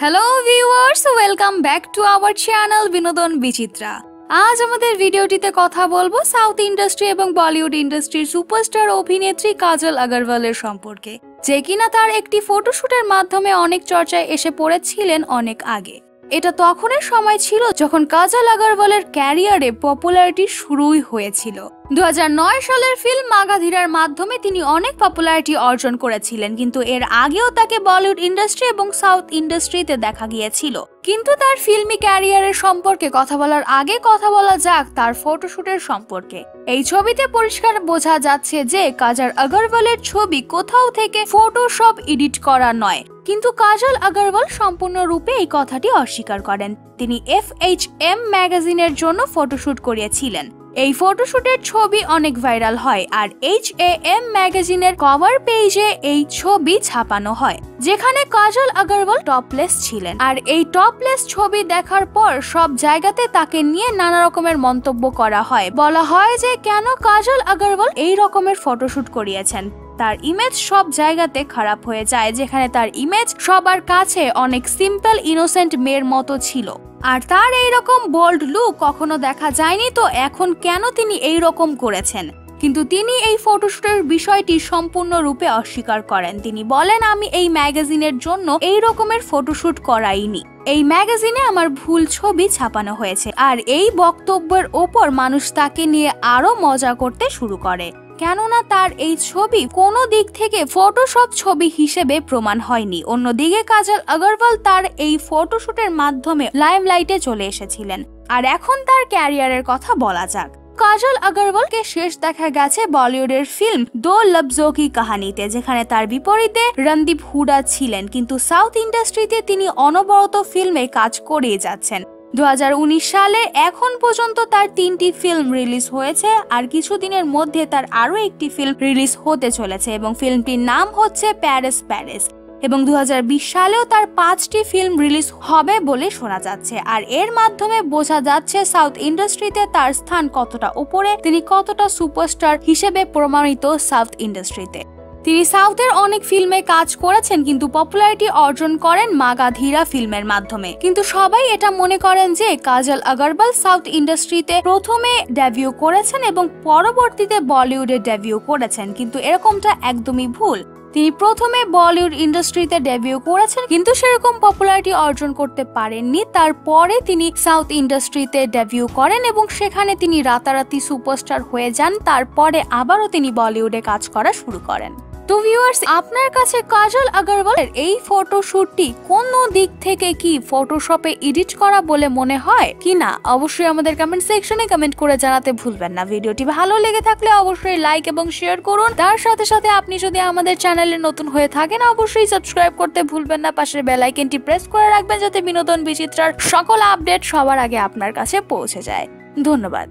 Hello viewers, welcome back to our channel বিনোদন বিচিত্রা। আজ আমাদের ভিডিওটিতে কথা বলবো সাউথ ইন্ডাস্ট্রি এবং বলিউড ইন্ডাস্ট্রির সুপারস্টার অভিনেত্রী কাজল আগরওয়ালের সম্পর্কে, যে কিনা তার একটি ফটোশুটের মাধ্যমে অনেক চর্চায় এসে পড়েছিলেন অনেক আগে। এটা তখনের সময় ছিল যখন কাজল আগরওয়ালের ক্যারিয়ারে পপুলারিটি শুরুই হয়েছিল। 2009 সালের ফিল্ম মাগাধীরার মাধ্যমে তিনি অনেক পপুলারিটি অর্জন করেছিলেন, কিন্তু এর আগেও তাকে বলিউড ইন্ডাস্ট্রি এবং সাউথ ইন্ডাস্ট্রিতে দেখা গিয়েছিল। কিন্তু তার ফিল্মি ক্যারিয়ারের সম্পর্কে কথা বলার আগে কথা বলা যাক তার ফটোশুটের সম্পর্কে। এই ছবিতে পরিষ্কার বোঝা যাচ্ছে যে কাজল আগরওয়ালের ছবি কোথাও থেকে ফটোশপ এডিট করা নয়, কিন্তু কাজল আগরওয়াল সম্পূর্ণরূপে এই কথাটি অস্বীকার করেন। তিনি FHM ম্যাগাজিনের জন্য ফটোশুট করিয়েছিলেন। এই ফটোশুটের ছবি অনেক ভাইরাল হয় আর HAM ম্যাগাজিনের কভার পেজে এই ছবি ছাপানো হয়, যেখানে কাজল আগরওয়াল টপলেস ছিলেন। আর এই টপলেস ছবি দেখার পর সব জায়গাতে তাকে নিয়ে নানা রকমের মন্তব্য করা হয়। বলা হয় যে কেন কাজল আগরওয়াল এই রকমের ফটোশুট করিয়েছেন। তার ইমেজ সব জায়গাতে খারাপ হয়ে যায়, যেখানে তার ইমেজ সবার কাছে অনেক সিম্পল ইনোসেন্ট মেয়ের মতো ছিল। আর তার এইরকম বোল্ড লুক কখনো দেখা যায়নি, তো এখন কেন তিনি এই রকম করেছেন। কিন্তু তিনি এই ফটোশুটের বিষয়টি সম্পূর্ণরূপে অস্বীকার করেন। তিনি বলেন, আমি এই ম্যাগাজিনের জন্য এই রকমের ফটোশুট করাইনি, এই ম্যাগাজিনে আমার ভুল ছবি ছাপানো হয়েছে। আর এই বক্তব্যের ওপর মানুষ তাকে নিয়ে আরো মজা করতে শুরু করে, কেননা তার এই ছবি কোনো দিক থেকে ফটোশপ ছবি হিসেবে প্রমাণ হয়নি। অন্যদিকে কাজল আগরওয়াল তার এই ফটোশুটের মাধ্যমে লাইমলাইটে চলে এসেছিলেন। আর এখন তার ক্যারিয়ারের কথা বলা যাক। কাজল আগরওয়ালকে শেষ দেখা গেছে বলিউডের ফিল্ম দো লফজোঁ কি কাহানিতে, যেখানে তার বিপরীতে রণদীপ হুডা ছিলেন। কিন্তু সাউথ ইন্ডাস্ট্রিতে তিনি অনবরত ফিল্মে কাজ করেই যাচ্ছেন। 2019 সালে এখন পর্যন্ত তার 3টি ফিল্ম রিলিজ হয়েছে, আর কিছুদিনের মধ্যে তার আরো একটি ফিল্ম রিলিজ হতে চলেছে এবং ফিল্মটির নাম হচ্ছে প্যারিস প্যারিস। এবং 2020 সালেও তার 5টি ফিল্ম রিলিজ হবে বলে শোনা যাচ্ছে। আর এর মাধ্যমে বোঝা যাচ্ছে সাউথ ইন্ডাস্ট্রিতে তার স্থান কতটা উপরে, তিনি কতটা সুপারস্টার হিসেবে প্রমাণিত সাউথ ইন্ডাস্ট্রিতে। তিনি সাউথের অনেক ফিল্মে কাজ করেছেন, কিন্তু পপুলারিটি অর্জন করেন মাগাধীরা ফিল্মের মাধ্যমে। কিন্তু সবাই এটা মনে করেন যে কাজল আগরওয়াল সাউথ ইন্ডাস্ট্রিতে প্রথমে ডেবিউ করেছেন এবং পরবর্তীতে বলিউডে ডেবিউ করেছেন, কিন্তু এরকমটা একদমই ভুল। তিনি প্রথমে বলিউড ইন্ডাস্ট্রিতে ডেবিউ করেছেন, কিন্তু সেরকম পপুলারিটি অর্জন করতে পারেননি। তারপরে তিনি সাউথ ইন্ডাস্ট্রিতে ডেবিউ করেন এবং সেখানে তিনি রাতারাতি সুপারস্টার হয়ে যান। তারপরে আবারও তিনি বলিউডে কাজ করা শুরু করেন। তো ভিউয়ার্স, আপনার কাছে কাজল আগরওয়ালের এই ফটোশুটটি কোন দিক থেকে কি ফটোশপে এডিট করা বলে মনে হয় কিনা অবশ্যই আমাদের কমেন্ট সেকশনে কমেন্ট করে জানাতে ভুলবেন না। ভিডিওটি ভালো লেগে থাকলে অবশ্যই লাইক এবং শেয়ার করুন। তার সাথে সাথে আপনি যদি আমাদের চ্যানেলে নতুন হয়ে থাকেন অবশ্যই সাবস্ক্রাইব করতে ভুলবেন না। পাশের বেল আইকনটি প্রেস করে রাখবেন যাতে বিনোদন বিচিত্রার সকল আপডেট সবার আগে আপনার কাছে পৌঁছে যায়। ধন্যবাদ।